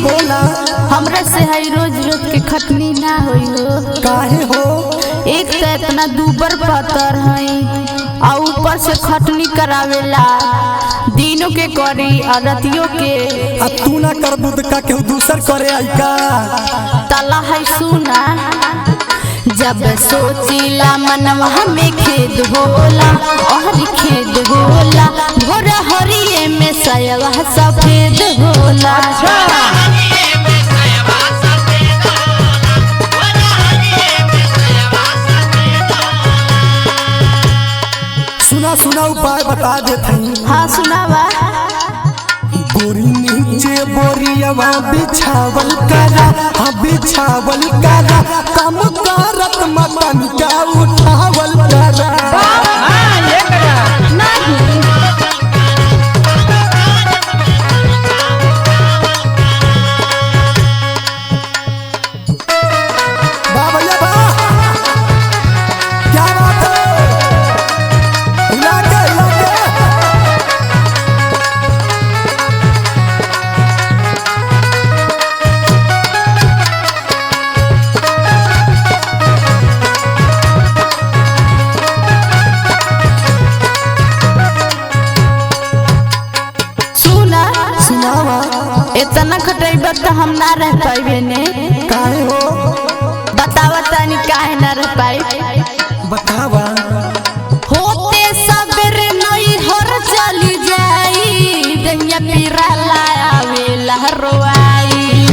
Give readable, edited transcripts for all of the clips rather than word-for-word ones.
बोला। हमरा से है रोज रोज के खटनी ना होई हो। काहे हो? एक तो इतना दूबर पतर है और ऊपर से खटनी करावेला दिनों के करी और रतियों के। अब तू ना कर बुद का केहू दूसर करे आई का। तला है सुना जब सोचिला मनवा में खेद होला और खेद होला भोर हरिये में सयवा सफेद होला। सुना सुना उपाय बता देते। हाँ सुनावा। गोरी नीचे बोरियवा बिछावल करा, हाँ बिछावल करा, कम करत मतन का उठावल करा। इतना खटेबा तो हम ना रह पाइबे ने। काहे हो? बतावा तनी काहे ना रह पाई। बतावा। होते सबेरे नई हर चली जाई दुनिया पीरा लावे लहरवाई।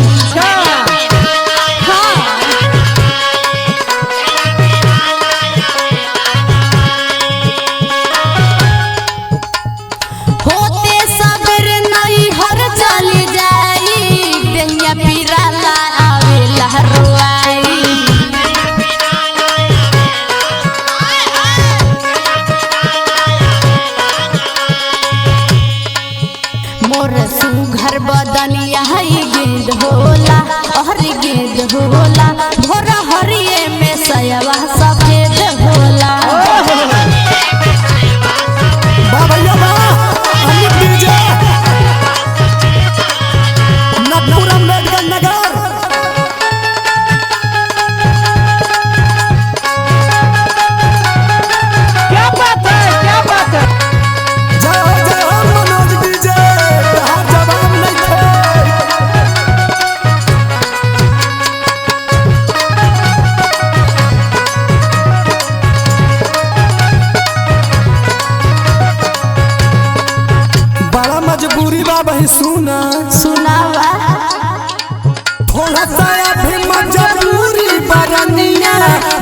होते सबेरे नई हर चली पीरा लावे लहरवाई। मोर सुघर बदनिया गेंद होला और गेंद होला भोर हरिये में सयवा सफेद होला। मजबूरी बाबा सुना सुनावा। थोड़ा सा अभी मजबूरी बरनिया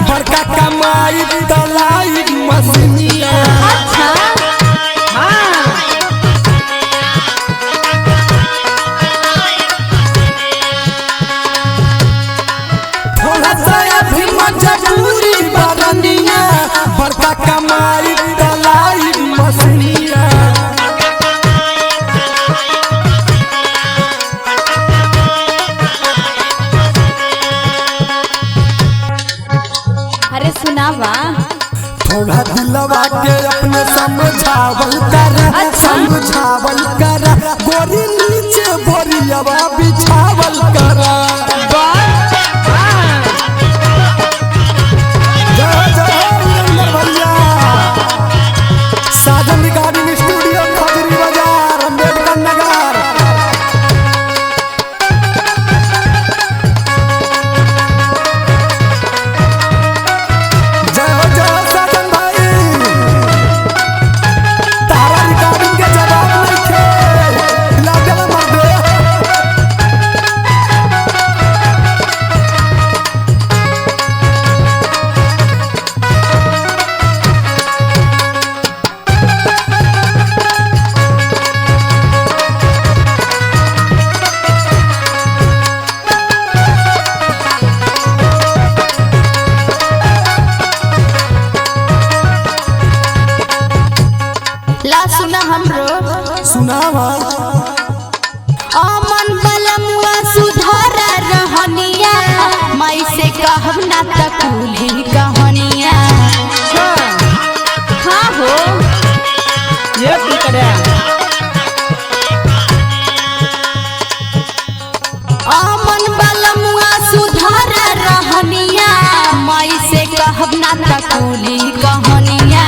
बड़का कमाई तलाई मसनिया। अच्छा हाँ। थोड़ा सा अभी मजबूरी बरनिया बड़का कमाई तलाई मसनिया। अरे सुनावा। थोड़ा दिलवा के अपने समझावल करा। अच्छा। समझावल करा गोरी नीचे बोरियवा बिछावल करा। साजन रिकॉर्डिंग स्टूडियो खजरी बाजार अम्बेडकर नगर। सुनावा। अमन बलमुआ सुधार रहनिया माई से कहब ना त कुली कहानिया। हाँ हो ये पूरी कहानिया।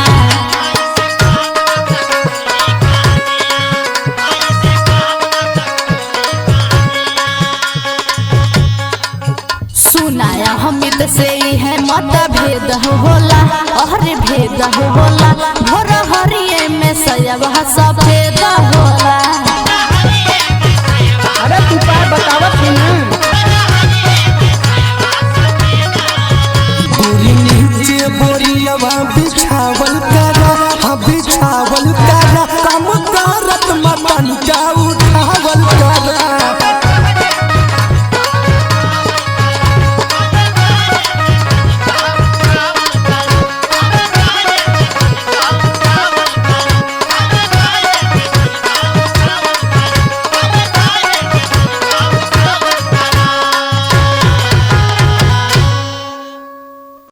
सुनाया हमित से है मतभेद होला और भेद होला भोर हरिये में सयब सफेद हो।